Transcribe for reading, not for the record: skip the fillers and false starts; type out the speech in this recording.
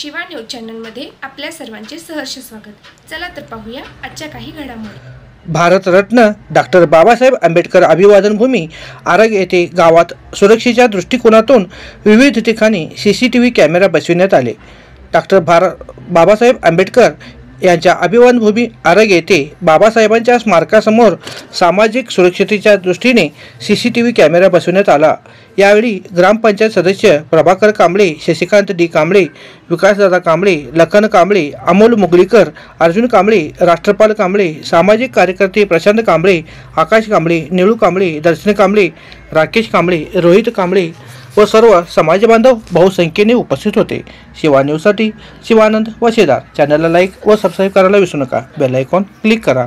Shiva news चॅनलमध्ये आपल्या सर्वांचे सहर्ष स्वागत। चला तर पाहूया आजच्या काही घडामोडी। भारतरत्न डॉक्टर बाबासाहेब आंबेडकर अभिवादन भूमी आरग येथे गावात सुरक्षेच्या दृष्टिकोनातून विविध ठिकाणी सीसीटीव्ही कॅमेरा बसविण्यात आले। बाबासाहेब आंबेडकर यांच्या अभिवादन भूमी आरग येथे बाबासाहेबांच्या स्मारकासमोर सामाजिक सुरक्षतेच्या दृष्टीने सीसीटीव्ही कॅमेरा बसविण्यात आला। यावेळी ग्रामपंचायत सदस्य प्रभाकर कांबळे, शशिकांत डी कांबळे, विकासदादा कांबळे, लखन कांबळे, अमोल मुगलीकर, अर्जुन कांबळे, राष्ट्रपाल कांबळे, सामाजिक कार्यकर्ते प्रशांत कांबळे, आकाश कांबळे, निळू कांबळे, दर्शन कांबळे, राकेश कांबळे, रोहित कांबळे व सर्व समाजबांधव बहुसंख्येने उपस्थित होते। शिवा न्यूजसाठी शिवानंद वशेदार। चॅनलला लाईक व सबस्क्राईब करायला विसरू नका। बेल आयकॉन क्लिक करा।